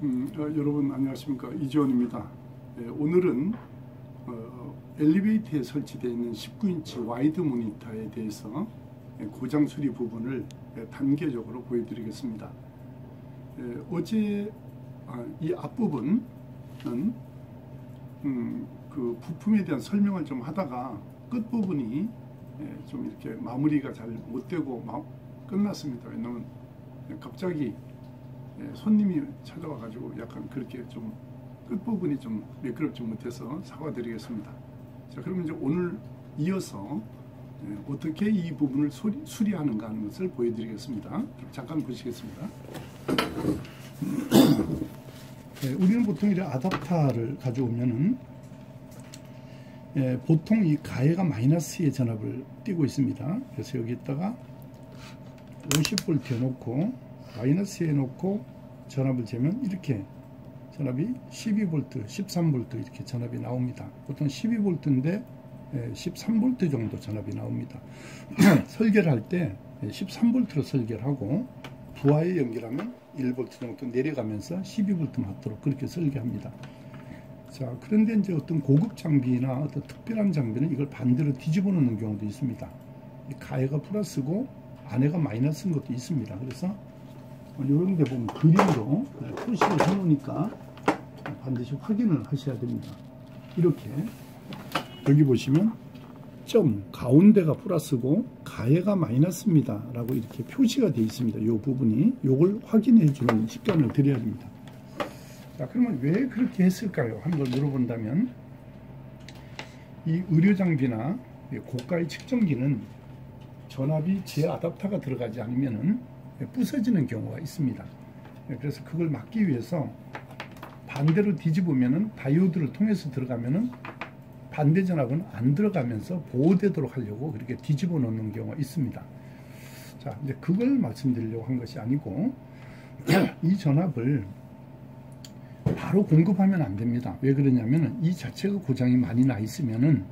여러분 안녕하십니까, 이지원입니다. 오늘은 엘리베이터에 설치되어 있는 19인치 와이드 모니터에 대해서 고장 수리 부분을 단계적으로 보여드리겠습니다. 어제 이 앞부분은 그 부품에 대한 설명을 좀 하다가 끝부분이 좀 이렇게 마무리가 잘 못되고 끝났습니다. 왜냐면 갑자기 손님이 찾아와 가지고 약간 그렇게 좀 끝부분이 좀 매끄럽지 못해서 사과드리겠습니다. 자, 그러면 이제 오늘 이어서 어떻게 이 부분을 수리하는가 하는 것을 보여드리겠습니다. 잠깐 보시겠습니다. 우리는 보통 이런 아답터를 가져오면은 보통 이 가해가 마이너스의 전압을 띄고 있습니다. 그래서 여기다가 50V 해놓고 마이너스에 놓고 전압을 재면 이렇게 전압이 12V, 13V 이렇게 전압이 나옵니다. 보통 12V인데 13V 정도 전압이 나옵니다. 설계를 할 때 13V로 설계를 하고 부하에 연결하면 1V 정도 내려가면서 12V 맞도록 그렇게 설계합니다. 자, 그런데 이제 어떤 고급 장비나 어떤 특별한 장비는 이걸 반대로 뒤집어 놓는 경우도 있습니다. 가해가 플러스고 안에가 마이너스인 것도 있습니다. 그래서 이런 데 보면 그림으로 표시를 해 놓으니까 반드시 확인을 하셔야 됩니다. 이렇게 여기 보시면 점 가운데가 플러스고 가해가 마이너스입니다 라고 이렇게 표시가 되어 있습니다. 이 부분이 요걸 확인해 주는 시간을 드려야 됩니다. 자, 그러면 왜 그렇게 했을까요? 한번 물어본다면 이 의료 장비나 고가의 측정기는 전압이 제 아답터가 들어가지 않으면은 부서지는 경우가 있습니다. 그래서 그걸 막기 위해서 반대로 뒤집으면은 다이오드를 통해서 들어가면은 반대 전압은 안 들어가면서 보호되도록 하려고 그렇게 뒤집어 놓는 경우가 있습니다. 자, 이제 그걸 말씀드리려고 한 것이 아니고 이 전압을 바로 공급하면 안 됩니다. 왜 그러냐면은 이 자체가 고장이 많이 나 있으면은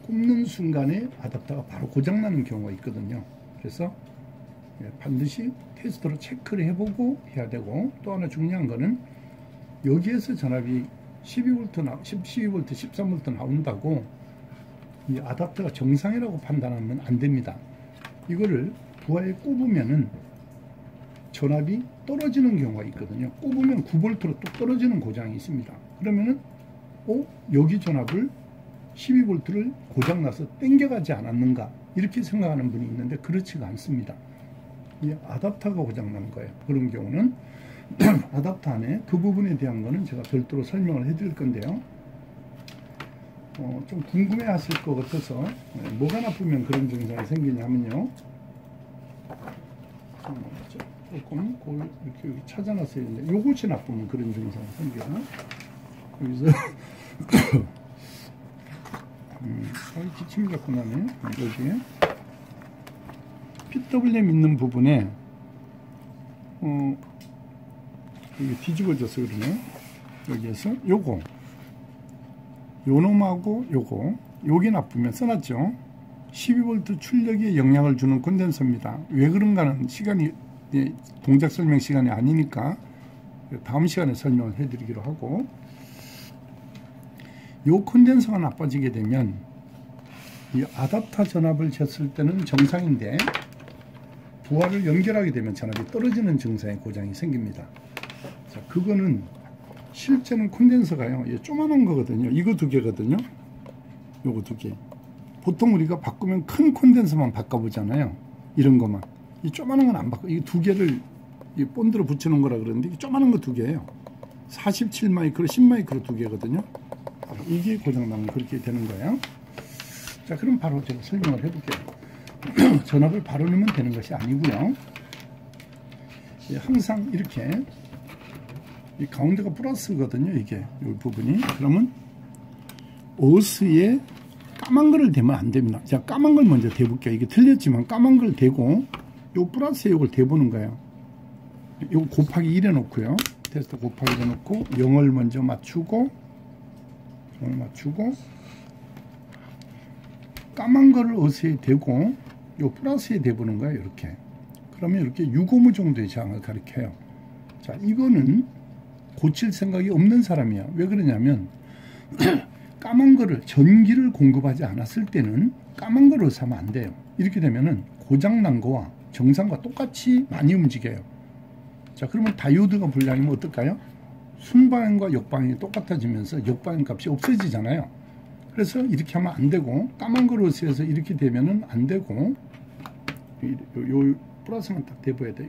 꼽는 순간에 아답터가 바로 고장 나는 경우가 있거든요. 그래서 반드시 테스트로 체크를 해보고 해야 되고, 또 하나 중요한 거는 여기에서 전압이 12V, 13V 나온다고 이 아답터가 정상이라고 판단하면 안 됩니다. 이거를 부하에 꼽으면은 전압이 떨어지는 경우가 있거든요. 꼽으면 9V로 또 떨어지는 고장이 있습니다. 그러면은 여기 전압을 12V를 고장나서 땡겨가지 않았는가 이렇게 생각하는 분이 있는데 그렇지가 않습니다. 이 아답터가 고장난 거예요. 그런 경우는 아답터 안에 그 부분에 대한 거는 제가 별도로 설명을 해드릴 건데요. 좀 궁금해 하실 것 같아서 뭐가 나쁘면 그런 증상이 생기냐면요. 조금 이렇게 여기 찾아놨어야 되는데 요것이 나쁘면 그런 증상이 생겨요. 여기서 기침이 자꾸 나네. 여기에 PWM 있는 부분에 여기 뒤집어져서 그러네. 여기에서 요거 요놈하고 요게 나쁘면 써놨죠. 12V 출력에 영향을 주는 콘덴서입니다. 왜 그런가는 시간이 동작 설명 시간이 아니니까 다음 시간에 설명을 해드리기로 하고, 요 콘덴서가 나빠지게 되면 이 아답터 전압을 쟀을 때는 정상인데 부하를 연결하게 되면 전압이 떨어지는 증상의 고장이 생깁니다. 자, 그거는 실제는 콘덴서가요, 조그만한 거거든요. 이거 두 개거든요. 요거 두 개. 보통 우리가 바꾸면 큰 콘덴서만 바꿔보잖아요. 이런 것만. 이 조그만한 건 안 바꿔. 이 두 개를 이 본드로 붙여놓은 거라 그러는데 이 조그만한 거 두 개예요. 47마이크로 10마이크로 두 개거든요. 이게 고장나면 그렇게 되는 거예요. 자, 그럼 바로 제가 설명을 해볼게요. 전압을 바로 넣으면 되는 것이 아니고요. 항상 이렇게 이 가운데가 플러스거든요. 이게 이 부분이. 그러면 어스에 까만 거를 대면 안 됩니다. 제가 까만 걸 먼저 대볼게요. 이게 틀렸지만 까만 걸 대고 요 플러스에 이걸 대보는 거예요. 요 곱하기 1 해놓고요. 테스트 곱하기 1 해놓고 0을 먼저 맞추고 까만 거를 어스에 대고 요 플러스에 대보는 거예요. 이렇게. 그러면 이렇게 6오hm 정도의 저항을 가리켜요. 자, 이거는 고칠 생각이 없는 사람이야. 왜 그러냐면 까만 거를 전기를 공급하지 않았을 때는 까만 거를 사면 안 돼요. 이렇게 되면은 고장난 거와 정상과 똑같이 많이 움직여요. 자, 그러면 다이오드가 불량이면 어떨까요? 순방향과 역방향이 똑같아지면서 역방향 값이 없어지잖아요. 그래서 이렇게 하면 안 되고, 까만 거로 해서 이렇게 되면은 안 되고, 요 플러스만 딱 대보야 돼요.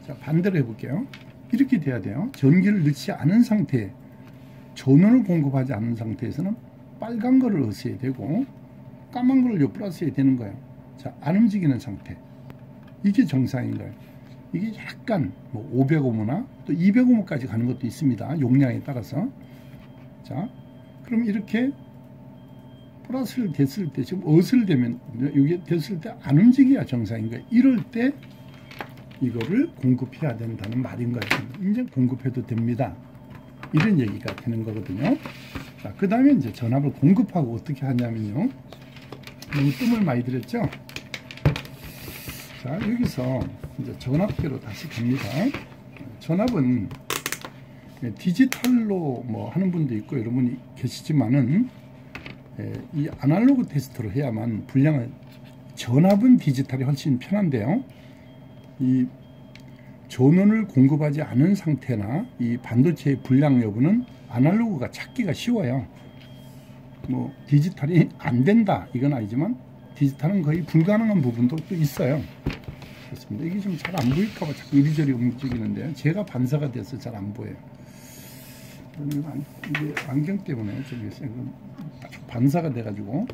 자, 반대로 해볼게요. 이렇게 돼야 돼요. 전기를 넣지 않은 상태, 전원을 공급하지 않은 상태에서는 빨간 거를 넣어야 되고, 까만 거를 요 플러스해야 되는 거예요. 자, 안 움직이는 상태. 이게 정상인 거예요. 이게 약간 뭐 500ohm나 또 200ohm까지 가는 것도 있습니다. 용량에 따라서. 자, 그럼 이렇게 플러스를 됐을 때, 지금 어슬 되면, 이게 됐을 때 안 움직여야 정상인 거예요. 이럴 때 이거를 공급해야 된다는 말인 거예요. 이제 공급해도 됩니다. 이런 얘기가 되는 거거든요. 자, 그 다음에 이제 전압을 공급하고 어떻게 하냐면요. 너무 뜸을 많이 들였죠? 자, 여기서 이제 전압계로 다시 갑니다. 전압은 디지털로 뭐 하는 분도 있고 여러분이 계시지만은 이 아날로그 테스트로 해야만 분량을, 전압은 디지털이 훨씬 편한데요. 이 전원을 공급하지 않은 상태나 이 반도체의 분량 여부는 아날로그가 찾기가 쉬워요. 뭐 디지털이 안 된다 이건 아니지만 디지털은 거의 불가능한 부분도 또 있어요. 그렇습니다. 이게 좀 잘 안 보일까봐 자꾸 이리저리 움직이는데요. 제가 반사가 돼서 잘 안 보여요. 이게 안경 때문에 저기 반사가 돼가지고.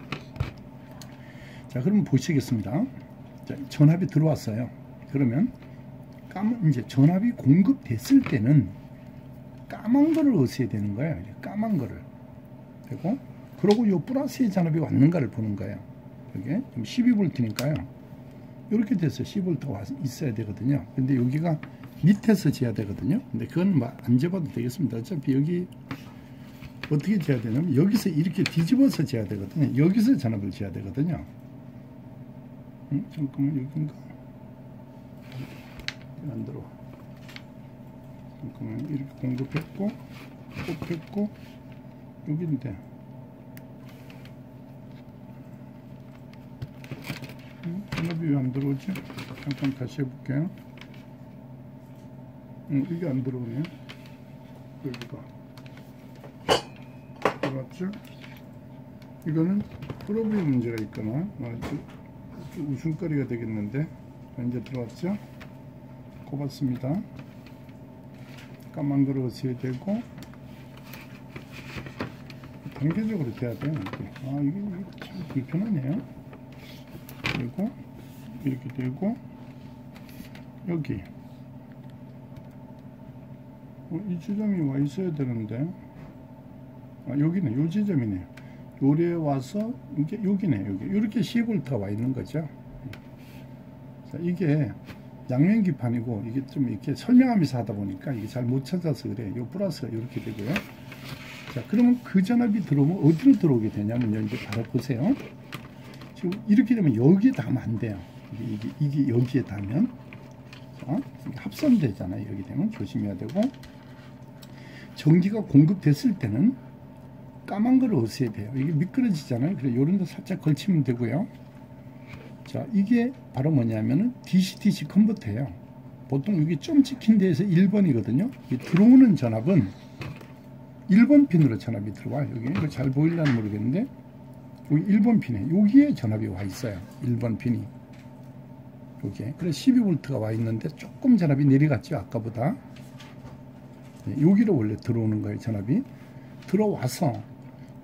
자, 그럼 보시겠습니다. 자, 전압이 들어왔어요. 그러면 이제 전압이 공급됐을 때는 까만 거를 넣어야 되는 거예요. 까만 거를. 그리고 요 플러스의 전압이 왔는가를 보는 거예요. 이게 12V니까요. 이렇게 돼서 10V가 있어야 되거든요. 근데 여기가 밑에서 재야 되거든요. 근데 그건 뭐 안 재봐도 되겠습니다. 어차피 여기 어떻게 재야 되냐면 여기서 이렇게 뒤집어서 재야 되거든요. 여기서 전압을 재야 되거든요. 잠깐만, 여긴가? 안 들어와. 잠깐만, 이렇게 공급했고, 꼽혔고, 여긴데. 전압이 왜 안 들어오지? 잠깐 다시 해볼게요. 이게 안 들어오네요. 여기가 들어왔죠? 이거는 프로브의 문제가 있거나 웃음거리가 되겠는데. 이제 들어왔죠? 꼽았습니다. 까만 거를 넣어야 되고, 단계적으로 돼야 돼요. 이게 참 불편하네요. 그리고 이렇게 되고, 여기 이 지점이 와 있어야 되는데, 여기네. 요 지점이네요. 요래 와서 이게 여기네. 여기 이렇게 10V가 와 있는 거죠. 자, 이게 양면기판이고 이게 좀 이렇게 설명하면서 하다 보니까 이게 잘 못 찾아서 그래. 요 플러스가 이렇게 되고요. 자, 그러면 그 전압이 들어오면 어디로 들어오게 되냐면요. 이제 바로 보세요. 지금 이렇게 되면 여기에 닿으면 안 돼요. 이게 여기에 닿으면, 자, 합선되잖아요. 여기 되면 조심해야 되고, 전기가 공급됐을 때는 까만 거를 넣어야 돼요. 이게 미끄러지잖아요. 그래서 요런 데 살짝 걸치면 되고요. 자, 이게 바로 뭐냐면은 DC-DC 컨버터예요. 보통 여기 점 찍힌 데에서 1번이거든요. 들어오는 전압은 1번 핀으로 전압이 들어와요. 여기 이거 잘 보일려나 모르겠는데, 여기 1번 핀에 여기에 전압이 와 있어요. 1번 핀이 여기에. 그래서 12V가 와 있는데 조금 전압이 내려갔죠. 아까보다. 네, 여기로 원래 들어오는 거예요. 전압이 들어와서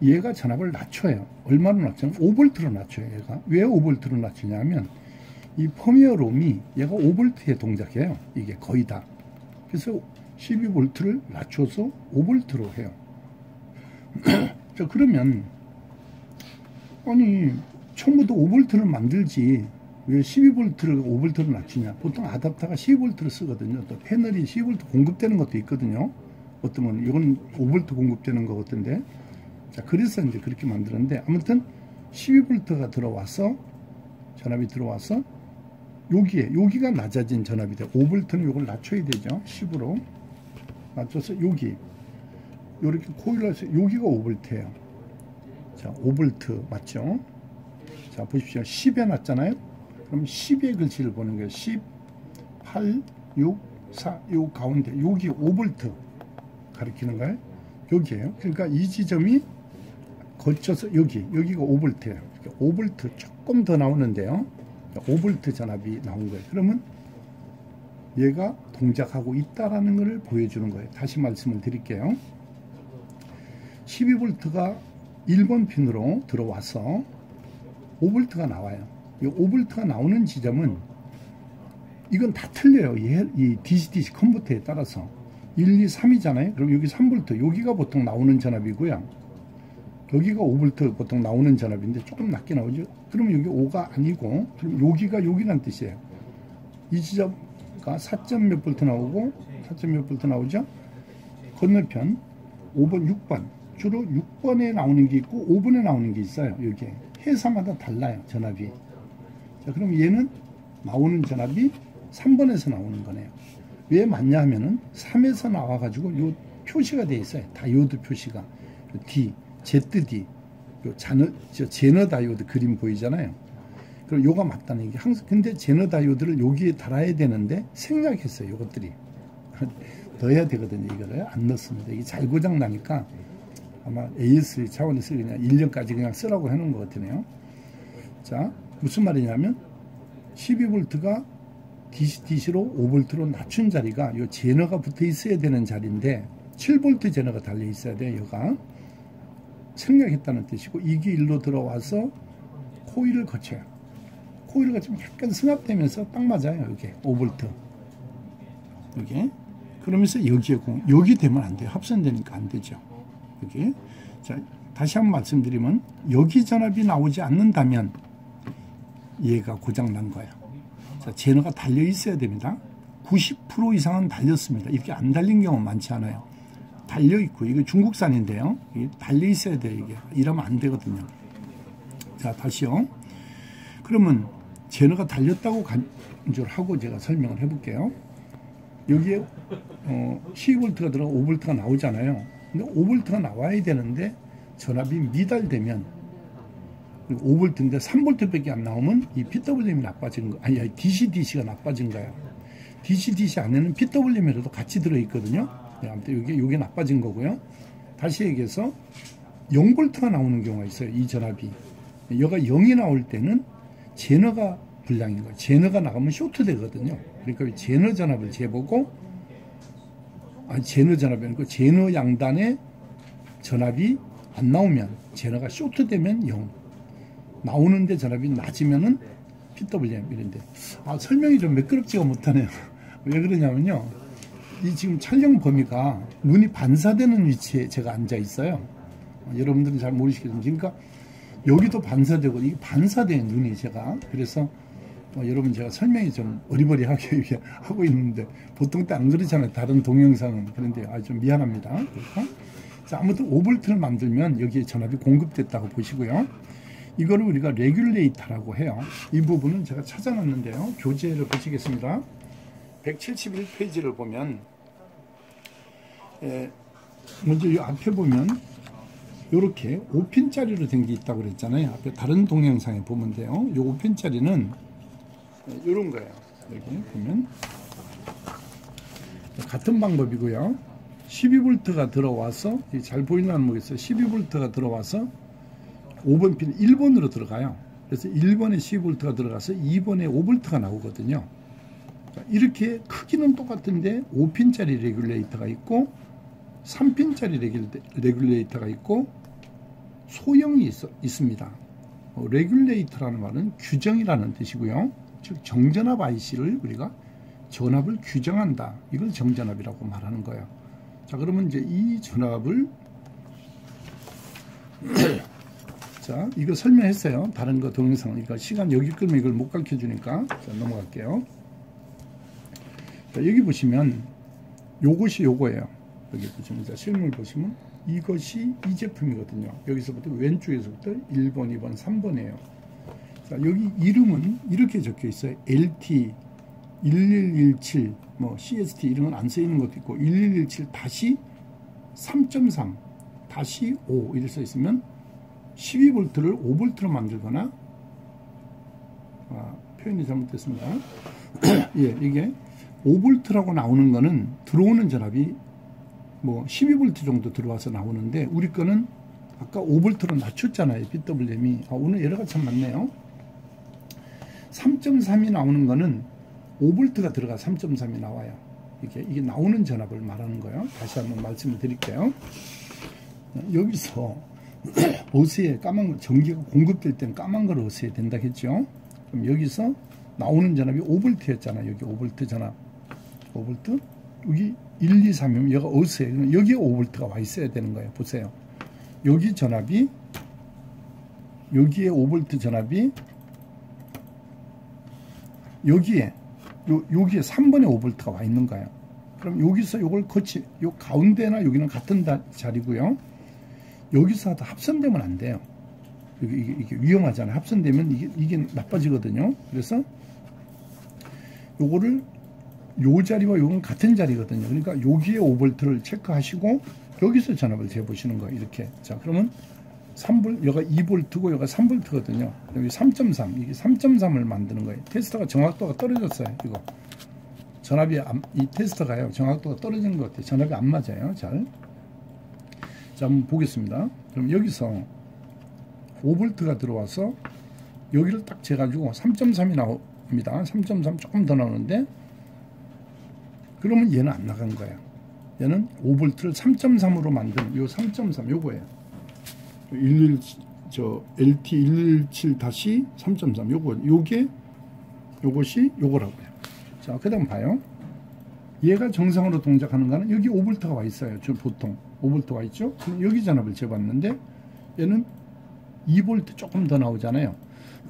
얘가 전압을 낮춰요. 얼마로 낮춰요? 5V로 낮춰요. 얘가 왜 5V로 낮추냐면 이 펌웨어롬이 얘가 5V에 동작해요. 이게 거의 다. 그래서 12V를 낮춰서 5V로 해요. 자, 그러면 아니 처음부터 5V를 만들지 왜 12V를 5V로 낮추냐. 보통 아답터가 12V를 쓰거든요. 또 패널이 12V 공급되는 것도 있거든요. 어떤 건 이건 5V 공급되는 거 같은데. 자, 그래서 이제 그렇게 만들었는데, 아무튼 12V가 들어와서 전압이 들어와서 여기가 낮아진 전압이 돼. 5V는 이걸 낮춰야 되죠. 10으로 낮춰서 여기 이렇게 코일을 해서 여기가 5V예요. 자, 5V 맞죠? 자, 보십시오. 10에 놨잖아요. 그럼 10의 글씨를 보는 거예요. 10, 8, 6, 4, 요 가운데 여기 5V 가리키는 거예요. 여기에요. 그러니까 이 지점이 거쳐서 여기가 5V예요. 5V 조금 더 나오는데요. 5V 전압이 나온 거예요. 그러면 얘가 동작하고 있다라는 것을 보여주는 거예요. 다시 말씀을 드릴게요. 12V가 1번 핀으로 들어와서 5V가 나와요. 이 5V가 나오는 지점은 이건 다 틀려요. 이 DC-DC 컨버터에 따라서 1, 2, 3이잖아요. 그럼 여기 3V, 여기가 보통 나오는 전압이고요. 여기가 5V 보통 나오는 전압인데 조금 낮게 나오죠. 그러면 여기 5가 아니고, 그럼 여기가 여기란 뜻이에요. 이 지점가 4점 몇 볼트 나오고 4점 몇 볼트 나오죠. 건너편 5번, 6번 주로 6번에 나오는 게 있고 5번에 나오는 게 있어요. 여기에 회사마다 달라요. 전압이. 자, 그럼 얘는 나오는 전압이 3번에서 나오는 거네요. 왜 맞냐 하면은 3에서 나와 가지고 요 표시가 되어 있어요. 다이오드 표시가 D, ZD, 요 제너 다이오드 그림 보이잖아요. 그럼 요가 맞다는 얘기. 항상 근데 제너 다이오드를 여기에 달아야 되는데 생략했어요. 요것들이 넣어야 되거든요. 이거를 안 넣습니다. 이게 잘 고장 나니까 아마 AS 차원에서 그냥 1년까지 그냥 쓰라고 해놓은 것 같으네요. 자, 무슨 말이냐면 12V가 DC-DC로 5V로 낮춘 자리가 요 제너가 붙어 있어야 되는 자리인데 7V 제너가 달려 있어야 돼요. 얘가 생략했다는 뜻이고, 이게 일로 들어와서 코일을 거쳐요. 코일을 거치면 약간 승합되면서 딱 맞아요. 이게 5V 여기. 그러면서 여기에 여기 되면 안 돼요. 합선되니까 안 되죠. 여기. 자, 다시 한번 말씀드리면 여기 전압이 나오지 않는다면 얘가 고장 난 거예요. 자, 제너가 달려 있어야 됩니다. 90% 이상은 달렸습니다. 이렇게 안 달린 경우는 많지 않아요. 달려 있고, 이거 중국산인데요. 이게 달려 있어야 돼요. 이게 이러면 안 되거든요. 자, 다시요. 그러면 제너가 달렸다고 간주하고 제가 설명을 해볼게요. 여기에 12V가 들어가 5V가 나오잖아요. 근데 5V가 나와야 되는데 전압이 미달되면 5V인데 3V밖에 안 나오면 이 PWM이 나빠진 거, 아니 DC-DC가 나빠진 거예요. DC-DC 안에는 PWM이라도 같이 들어있거든요. 아무튼 이게 나빠진 거고요. 다시 얘기해서 0V가 나오는 경우가 있어요. 이 전압이. 여가 0이 나올 때는 제너가 불량인 거예요. 제너가 나가면 쇼트 되거든요. 그러니까 제너 전압을 재보고, 제너 전압이 아니고 제너 양단의 전압이 안 나오면, 제너가 쇼트 되면 0. 나오는데 전압이 낮으면은 PWM 이런데. 설명이 좀 매끄럽지가 못하네요. 왜 그러냐면요. 이 지금 촬영 범위가 눈이 반사되는 위치에 제가 앉아 있어요. 여러분들은 잘 모르시겠지만, 그러니까 여기도 반사되고 이게 반사된 눈이 제가. 그래서 여러분 제가 설명이 좀 어리버리하게 이렇게 하고 있는데 보통 때 안 그러잖아요. 다른 동영상은. 그런데 좀 미안합니다. 그러니까. 자, 아무튼 5V를 만들면 여기에 전압이 공급됐다고 보시고요. 이거를 우리가 레귤레이터라고 해요. 이 부분은 제가 찾아놨는데요. 교재를 보시겠습니다. 171페이지를 보면 먼저 이 앞에 보면 이렇게 5핀짜리로 된 게 있다고 그랬잖아요. 앞에 다른 동영상에 보면 돼요. 이 5핀짜리는 이런 거예요. 여기 보면 같은 방법이고요. 12V가 들어와서, 잘 보이나는 모르겠어요. 12V가 들어와서 5번 핀 1번으로 들어가요. 그래서 1번에 12V가 들어가서 2번에 5V가 나오거든요. 이렇게 크기는 똑같은데 5핀짜리 레귤레이터가 있고 3핀짜리 레귤레이터가 있고 소형이 있습니다. 레귤레이터라는 말은 규정이라는 뜻이고요. 즉 정전압 IC를 우리가 전압을 규정한다. 이걸 정전압이라고 말하는 거예요. 자, 그러면 이제 이 전압을 자, 이거 설명했어요. 다른 거 동영상. 그러니까 시간 여기 끄면 이걸 못 가르쳐 주니까 자, 넘어갈게요. 자, 여기 보시면 요것이 요거예요. 여기 보시면, 자, 실물 보시면 이것이 이 제품이거든요. 여기서부터 왼쪽에서부터 1번, 2번, 3번이에요. 자, 여기 이름은 이렇게 적혀 있어요. LT 1117, 뭐 CST 이런 건 안 써 있는 것도 있고 1117 3.3 다시 5 이렇게 써 있으면 12V를 5V로 만들거나, 표현이 잘못됐습니다. 예, 이게 5V라고 나오는 거는 들어오는 전압이 뭐 12V 정도 들어와서 나오는데, 우리 거는 아까 5V로 낮췄잖아요. PWM이. 오늘 에러가 참 많네요. 3.3이 나오는 거는 5V가 들어가 3.3이 나와요. 이게 나오는 전압을 말하는 거예요. 다시 한번 말씀을 드릴게요. 여기서 어스에 까만 거, 전기가 공급될 때는 까만 걸 어스에 된다 했죠. 그럼 여기서 나오는 전압이 5V였잖아요. 여기 5V 전압. 5V? 여기 1, 2, 3이면 여기가 어스에, 여기에 5V가 와 있어야 되는 거예요. 보세요. 여기 전압이, 여기에 5V 전압이, 여기에 3번에 5V가 와 있는 거예요. 그럼 여기서 요걸 요 가운데나 여기는 같은 자리고요. 여기서 합선되면 안 돼요. 이게 위험하잖아요. 합선되면 이게 나빠지거든요. 그래서 요거를 요 자리와 요건 같은 자리거든요. 그러니까 여기에 5V를 체크하시고 여기서 전압을 재보시는 거예요. 이렇게. 자, 그러면 3V, 여기가 2V고 여기가 3V거든요. 여기 3.3, 이게 3.3을 만드는 거예요. 테스터가 정확도가 떨어졌어요. 이거. 전압이, 이 테스터가요. 정확도가 떨어진 것 같아요. 전압이 안 맞아요. 잘. 자, 한번 보겠습니다. 그럼 여기서 5V가 들어와서 여기를 딱 재가지고 3.3이 나옵니다. 3.3 조금 더 나오는데, 그러면 얘는 안 나간 거예요. 얘는 5V를 3.3으로 만든 요 3.3 요거예요. LT117-3.3 요것이 요거라고요. 자, 그 다음 봐요. 얘가 정상으로 동작하는 거는 여기 5V가 와 있어요. 보통 5V 와 있죠. 그럼 여기 전압을 재봤는데 얘는 2V 조금 더 나오잖아요.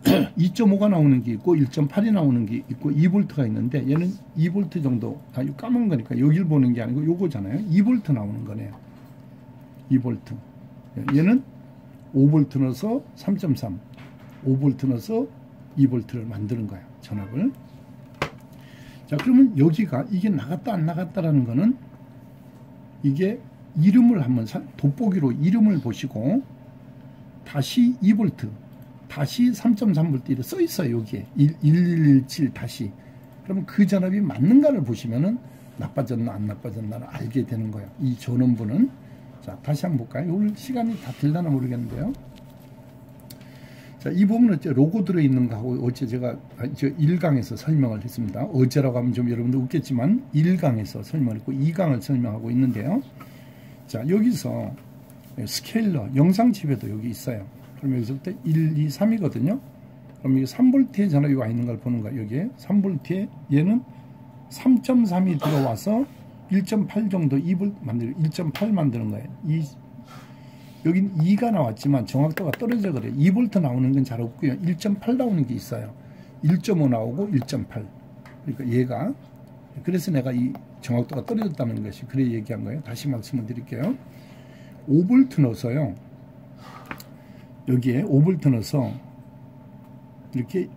2.5가 나오는 게 있고 1.8이 나오는 게 있고 2V가 있는데, 얘는 2V 정도, 이거 까만 거니까 여길 보는 게 아니고 요거잖아요. 2V 나오는 거네요. 2V. 얘는 5V 넣어서 3.3, 5V 넣어서 2V를 만드는 거예요. 전압을. 자, 그러면 여기가 이게 나갔다 안 나갔다라는 거는, 이게 이름을 한번 돋보기로 이름을 보시고 다시 2V 다시 3.3V 이렇게 써 있어요. 여기에 1117 다시. 그러면 그 전압이 맞는가를 보시면은 나빠졌나 안 나빠졌나를 알게 되는 거예요. 이 전원부는. 자, 다시 한번 볼까요? 오늘 시간이 다 들려나 모르겠는데요. 자, 이 부분은 어째 로고 들어있는 거하고 어째 제가 1강에서 설명을 했습니다. 어제라고 하면 좀 여러분들 웃겠지만 1강에서 설명했고 2강을 설명하고 있는데요. 자, 여기서 스케일러 영상칩에도 여기 있어요. 그럼 여기서부터 1, 2, 3이거든요. 그럼 이게 3V의 전압이 와 있는 걸 보는 거야. 여기에 3V에 얘는 3.3이 들어와서 1.8 정도 2V 만들고 1.8 만드는 거예요. 여긴 2가 나왔지만 정확도가 떨어져 그래요. 2V 나오는 건 잘 없고요. 1.8 나오는 게 있어요. 1.5 나오고 1.8. 그러니까 얘가, 그래서 내가 이 정확도가 떨어졌다는 것이 그래 얘기한 거예요. 다시 말씀을 드릴게요. 5V 넣어서요. 여기에 5V 넣어서 이렇게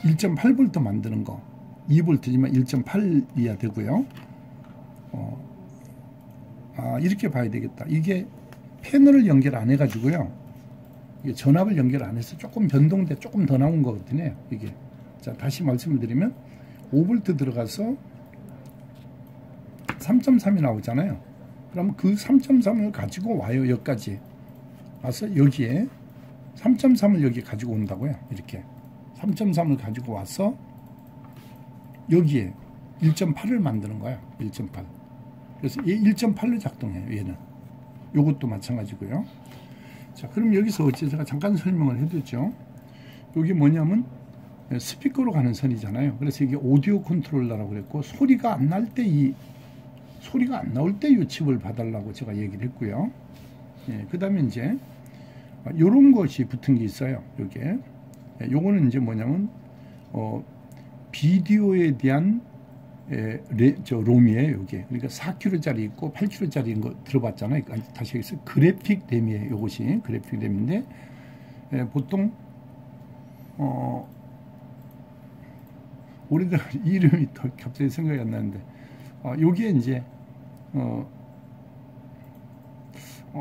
1.8V 만드는 거. 2V지만 1.8이야 되고요. 이렇게 봐야 되겠다. 이게 패널을 연결 안 해가지고요. 이게 전압을 연결 안 해서 조금 변동돼 조금 더 나온 거거든요. 이게. 자, 다시 말씀을 드리면 5V 들어가서 3.3이 나오잖아요. 그럼 그 3.3을 가지고 와요. 여기까지 와서 여기에 3.3을 여기 가지고 온다고요. 이렇게 3.3을 가지고 와서 여기에 1.8을 만드는 거야. 1.8. 그래서 얘 1.8로 작동해요. 얘는. 요것도 마찬가지고요. 자, 그럼 여기서 어째 제가 잠깐 설명을 해드렸죠. 여기 뭐냐면 스피커로 가는 선이잖아요. 그래서 이게 오디오 컨트롤러라고 그랬고, 소리가 안 날 때 소리가 안 나올 때 이 칩을 봐달라고 제가 얘기를 했고요. 예, 그 다음에 이제 요런 것이 붙은 게 있어요. 요게. 요거는 이제 뭐냐면 비디오에 대한 롬이에요. 요게. 그러니까 4kg짜리 있고 8kg짜리 거 들어봤잖아요. 다시 여기서 그래픽 램이에요. 요것이 그래픽 램인데, 보통 오래된 이름이 갑자기 생각이 안 나는데, 여기에 이제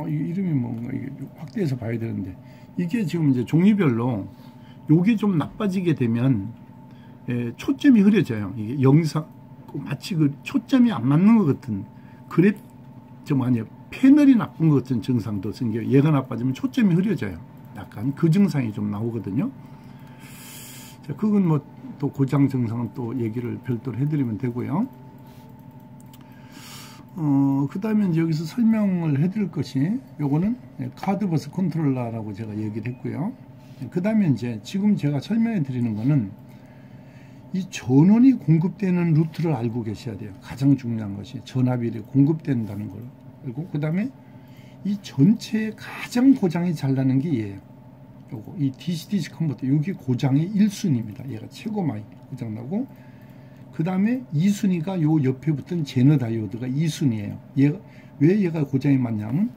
이 이름이 뭔가 이게 확대해서 봐야 되는데, 이게 지금 이제 종류별로 요게 좀 나빠지게 되면 초점이 흐려져요. 이게 영상 마치 그 초점이 안 맞는 것 같은 그래 좀 아니에요. 패널이 나쁜 것 같은 증상도 생겨요. 얘가 나빠지면 초점이 흐려져요. 약간 그 증상이 좀 나오거든요. 자, 그건 뭐 또 고장 증상은 또 얘기를 별도로 해드리면 되고요. 그 다음에 이제 여기서 설명을 해드릴 것이 요거는 카드버스 컨트롤러라고 제가 얘기를 했고요. 그 다음에 이제 지금 제가 설명해 드리는 거는 이 전원이 공급되는 루트를 알고 계셔야 돼요. 가장 중요한 것이 전압이 공급된다는 걸 알고, 그 다음에 이 전체에 가장 고장이 잘 나는 게 얘예요. 요거 이 DC-DC 컨버터, 여기 고장이 1순위입니다. 얘가 최고 많이 고장나고, 그 다음에 2순위가 요 옆에 붙은 제너 다이오드가 2순위예요. 왜 얘가 고장이 많냐면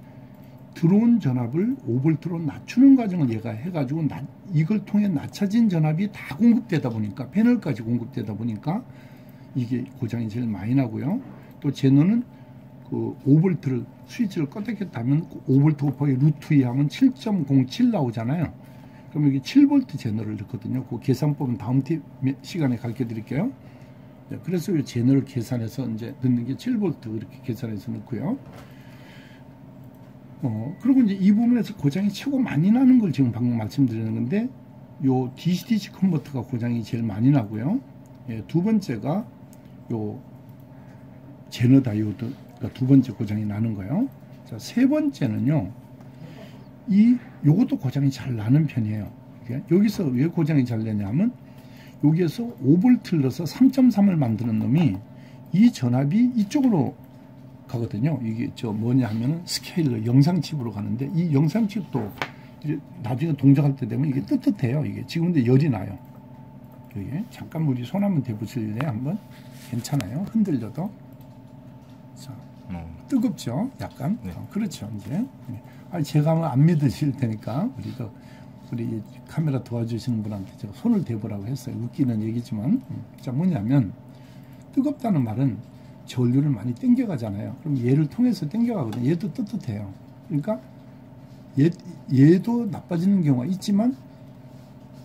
들어온 전압을 5V로 낮추는 과정을 얘가 해가지고 이걸 통해 낮춰진 전압이 다 공급되다 보니까, 패널까지 공급되다 보니까 이게 고장이 제일 많이 나고요. 또 제너는 그 5V를 스위치를 껐다 하면 5V 곱하기 루트 2 하면 7.07 나오잖아요. 그럼 여기 7V 제너를 넣거든요. 그 계산법은 다음 시간에 가르쳐 드릴게요. 그래서 이 제너를 계산해서 이제 넣는 게 7V 이렇게 계산해서 넣고요. 그리고 이제 이 부분에서 고장이 최고 많이 나는 걸 지금 방금 말씀드리는 건데, 요 DC-DC 컨버터가 고장이 제일 많이 나고요. 두 번째가 요 제너 다이오드가 두 번째 고장이 나는 거예요. 자, 세 번째는요. 요것도 고장이 잘 나는 편이에요. 여기서 왜 고장이 잘 나냐면 여기에서 5V를 넣어서 3.3을 만드는 놈이 이 전압이 이쪽으로 가거든요. 이게 뭐냐 하면은 스케일러 영상칩으로 가는데, 이 영상칩도 나중에 동작할 때 되면 이게 떳떳해요. 이게 지금 근데 열이 나요. 이게 잠깐 우리 손 한번 대보실래요? 한번? 괜찮아요. 흔들려도. 자, 뜨겁죠? 약간. 네. 그렇죠. 이제. 제가 안 믿으실 테니까 우리 카메라 도와주시는 분한테 제가 손을 대보라고 했어요. 웃기는 얘기지만. 자, 뭐냐면 뜨겁다는 말은 전류를 많이 땡겨가잖아요. 그럼 얘를 통해서 땡겨가거든요. 얘도 떳떳해요. 그러니까 얘도 나빠지는 경우가 있지만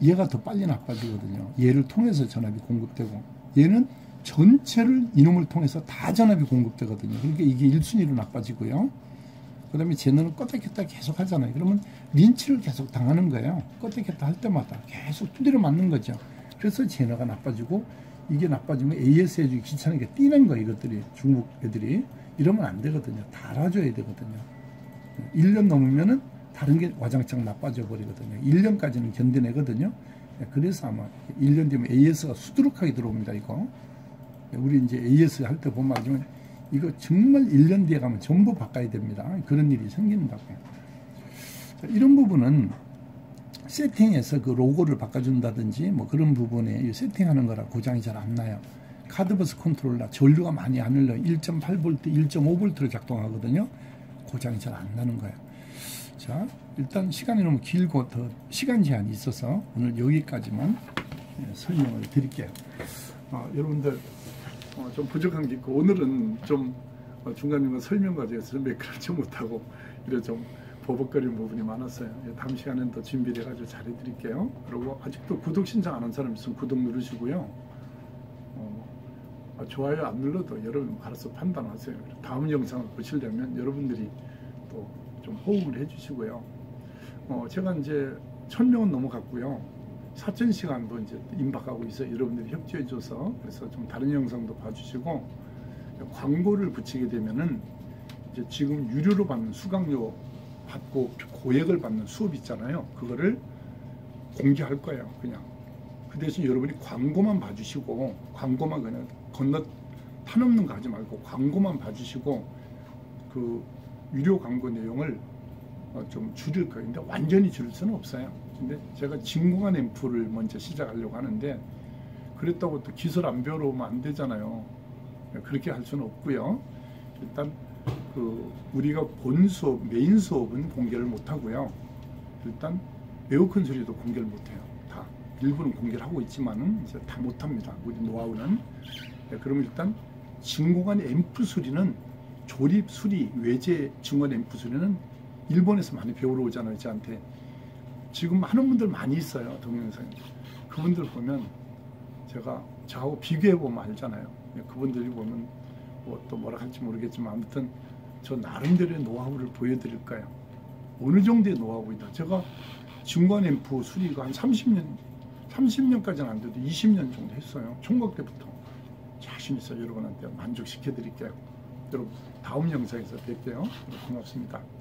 얘가 더 빨리 나빠지거든요. 얘를 통해서 전압이 공급되고, 얘는 전체를 이놈을 통해서 다 전압이 공급되거든요. 그러니까 이게 1순위로 나빠지고요. 그 다음에 제너는 껐다 켰다 계속 하잖아요. 그러면 린치를 계속 당하는 거예요. 껐다 켰다 할 때마다 계속 두드려 맞는 거죠. 그래서 제너가 나빠지고, 이게 나빠지면 AS 해주기 귀찮으니까 뛰는 거예요. 이것들이, 중국 애들이. 이러면 안 되거든요. 달아줘야 되거든요. 1년 넘으면은 다른 게 와장창 나빠져 버리거든요. 1년까지는 견뎌내거든요. 그래서 아마 1년 뒤면 AS가 수두룩하게 들어옵니다. 이거 우리 이제 AS 할 때 보면 알지만 이거 정말 1년 뒤에 가면 전부 바꿔야 됩니다. 그런 일이 생긴다고요. 이런 부분은 세팅해서 그 로고를 바꿔준다든지 뭐 그런 부분에 세팅하는 거라 고장이 잘 안 나요. 카드버스 컨트롤러 전류가 많이 안 흘러요. 1.8V, 1.5V로 작동하거든요. 고장이 잘 안 나는 거예요. 자, 일단 시간이 너무 길고 더 시간 제한이 있어서 오늘 여기까지만 설명을 드릴게요. 여러분들 좀 부족한 게 있고, 오늘은 좀 중간중간 설명 과정에서 좀 매끄럽지 못하고 이래 좀 버벅거리는 부분이 많았어요. 다음 시간에는 더 준비를 해가지고 잘해드릴게요. 그리고 아직도 구독 신청 안 한 사람 있으면 구독 누르시고요. 좋아요 안 눌러도 여러분 알아서 판단하세요. 다음 영상을 보시려면 여러분들이 또 좀 호응을 해주시고요. 제가 이제 1000명은 넘어갔고요. 4000시간도 이제 임박하고 있어요. 여러분들이 협조해줘서. 그래서 좀 다른 영상도 봐주시고, 광고를 붙이게 되면은 이제 지금 유료로 받는 수강료 받고 고액을 받는 수업 있잖아요. 그거를 공개할 거예요. 그냥 그 대신 여러분이 광고만 봐주시고, 광고만 그냥 타넘는 거 하지 말고 광고만 봐주시고, 그 유료 광고 내용을 좀 줄일 거예요. 근데 완전히 줄일 수는 없어요. 근데 제가 진공한 앰프를 먼저 시작하려고 하는데, 그랬다고 또 기술 안 배우러 안 되잖아요. 그렇게 할 수는 없고요. 일단 우리가 본 수업, 메인 수업은 공개를 못 하고요. 일단 에어컨 소리도 공개를 못 해요. 다 일부는 공개를 하고 있지만은 이제 다 못 합니다. 우리 노하우는. 그러면 일단 진공한 앰프 소리는, 조립 수리, 외제 증원 앰프 소리는 일본에서 많이 배우러 오잖아요, 저한테. 지금 하는 분들 많이 있어요, 동영상에. 그분들 보면 제가 저하고 비교해보면 알잖아요. 그분들이 보면 뭐 또 뭐라 할지 모르겠지만 아무튼 저 나름대로의 노하우를 보여드릴 거예요. 어느 정도의 노하우이다. 제가 중간 앰프 수리가 한 30년까지는 안 돼도 20년 정도 했어요. 총각 때부터. 자신 있어 여러분한테 만족시켜 드릴게요. 여러분 다음 영상에서 뵐게요. 고맙습니다.